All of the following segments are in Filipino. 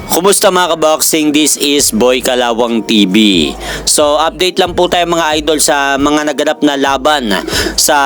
Kumusta mga kaboxing? This is Boy Kalawang TV. So update lang po tayo mga idol sa mga naganap na laban sa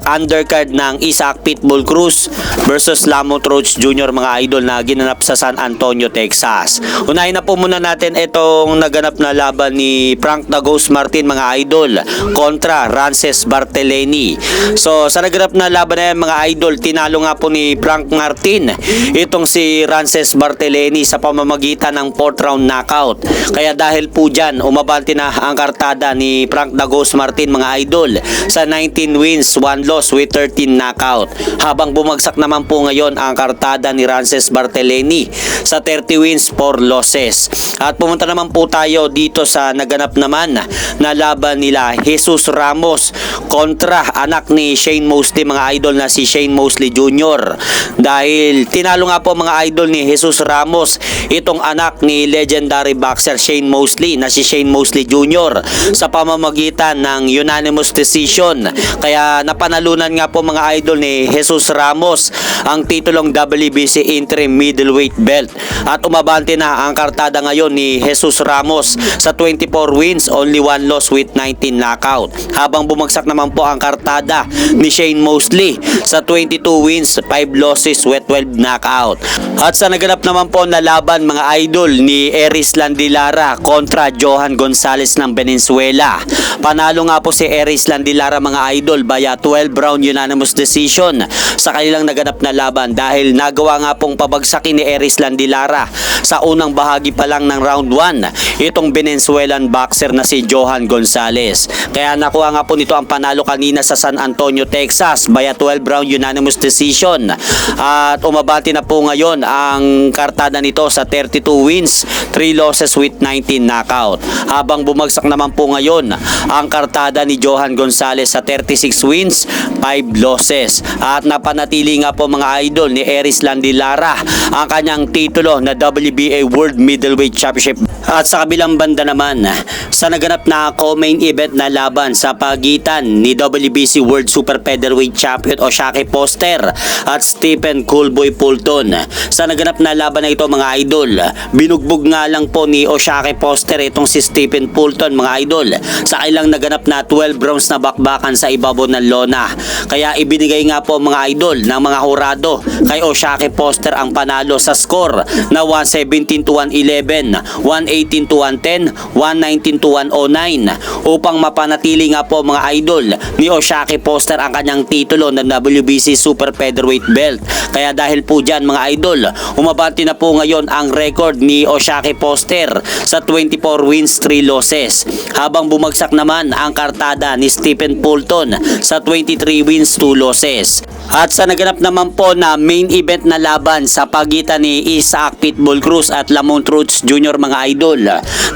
undercard ng Isaac Pitbull Cruz versus Lamont Roach Jr. mga idol na ginanap sa San Antonio, Texas. Unahin na po muna natin itong naganap na laban ni Frank the Ghost Martin mga idol kontra Rances Barthelemy. So sa naganap na laban na yan mga idol, tinalo nga po ni Frank Martin itong si Rances Barthelemy sa pamamagitan ng 4th round knockout. Kaya dahil po dyan, umabante na ang kartada ni Frank the Ghost Martin mga idol sa 19 wins, 1 loss with 13 knockout. Habang bumagsak naman po ngayon ang kartada ni Rances Barthelemy sa 30 wins, 4 losses. At pumunta naman po tayo dito sa naganap naman na laban nila Jesus Ramos kontra anak ni Shane Mosley mga idol na si Shane Mosley Jr. Dahil tinalo nga po mga idol ni Jesus Ramos itong anak ni legendary boxer Shane Mosley na si Shane Mosley Jr. sa pamamagitan ng unanimous decision. Kaya napanalunan nga po mga idol ni Jesus Ramos ang titulong WBC interim middleweight belt. At umabante na ang kartada ngayon ni Jesus Ramos sa 24 wins, only 1 loss with 19 knockout. Habang bumagsak naman po ang kartada ni Shane Mosley sa 22 wins, 5 losses with 12 knockout. At sa naganap naman po na laban mga idol ni Eris Landilara kontra Johan Gonzalez ng Venezuela. Panalo nga po si Eris Landilara mga idol via 12 round unanimous decision sa kanilang naganap na laban dahil nagawa nga pong pabagsakin ni Eris Landilara sa unang bahagi pa lang ng round 1 itong Venezuelan boxer na si Johan Gonzalez. Kaya nakuha nga po nito ang panalo kanina sa San Antonio, Texas via 12 round unanimous decision. At umabati na po ngayon ang kartada nito sa 32 wins, 3 losses with 19 knockout. Habang bumagsak naman po ngayon ang kartada ni Johan Gonzalez sa 36 wins, 5 losses. At napanatili nga po mga idol ni Eris Landilara ang kanyang titulo na WBA World Middleweight Championship. At sa kabilang banda naman, sa naganap na co-main event na laban sa pagitan ni WBC World Super Featherweight Champion O'Shake Foster at Stephen Coolboy Fulton. Sa naganap na laban na ito mga idol, binugbog nga lang po ni O'Shake Foster itong si Stephen Fulton mga idol sa kailang naganap na 12 rounds na bakbakan sa ibabaw ng lona. Kaya ibinigay nga po mga idol ng mga hurado kay O'Shake Foster ang panalo sa score na 117 to 111, 118 to 110, 119 to 109 upang mapanatili nga po mga idol ni O'Shake Foster ang kanyang titulo ng WBC Super Featherweight Belt. Kaya dahil po dyan mga idol, umabante na po ngayon ang record ni O'Shake Foster sa 24 wins, 3 losses. Habang bumagsak naman ang kartada ni Stephen Fulton sa 23 wins, 2 losses. At sa naganap naman po na main event na laban sa pagitan ni Isaac Pitbull Cruz at Lamont Roach Jr. mga idol,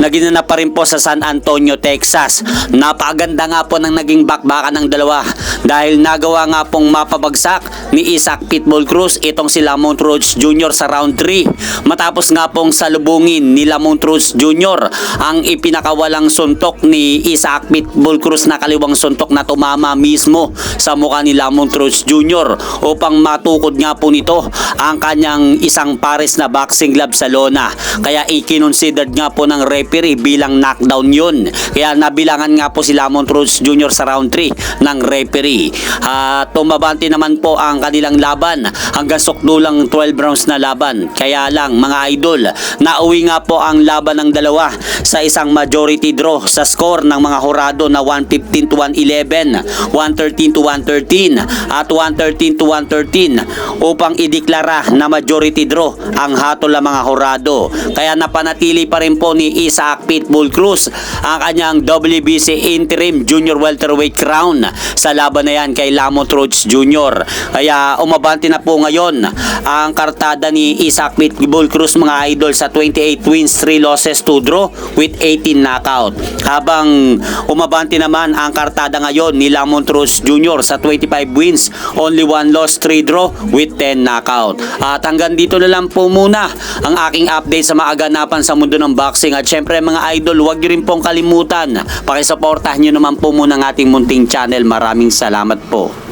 na ginanap pa rin po sa San Antonio, Texas. Napakaganda nga po ng naging bakbakan ng dalawa dahil nagawa nga pong mapabagsak ni Isaac Pitbull Cruz itong si Lamont Roach Jr. sa round 3 matapos nga pong salubungin ni Lamont Roach Jr. ang ipinakawalang suntok ni Isaac Pitbull Cruz na kaliwang suntok na tumama mismo sa mukha ni Lamont Roach Jr. upang matukod nga po nito ang kanyang isang pares na boxing glove sa lona. Kaya ikinonsidered nga po ng referee bilang knockdown yun. Kaya nabilangan nga po si Lamont Roach Jr. sa round 3 ng referee. Tumabante naman po ang kanilang laban hanggang sukdulang 12 rounds na laban. Kaya lang mga idol, nauwi nga po ang laban ng dalawa sa isang majority draw sa score ng mga hurado na 115 to 111, 113 to 113 at 113 to 113 upang ideklara na majority draw ang hatol ng mga hurado. Kaya napanatili pa rin po ni Isaac Pitbull Cruz ang kanyang WBC interim junior welterweight crown sa laban na yan kay Lamont Roach Jr. Kaya umabante na po ngayon ang kartada ni Isaac Pitbull Cruz mga idol sa 28 wins, 3 losses, 2 draw with 18 knockout. Habang umabante naman ang kartada ngayon ni Lamont Roach Jr. sa 25 wins, only 1 loss, 3 draw with 10 knockout. At hanggang dito na lang po muna ang aking update sa mga aganapan sa mundo ng boxing. At syempre mga idol, huwag nyo rin pong kalimutan, pakisuportahan nyo naman po muna ang ating munting channel. Maraming salamat po.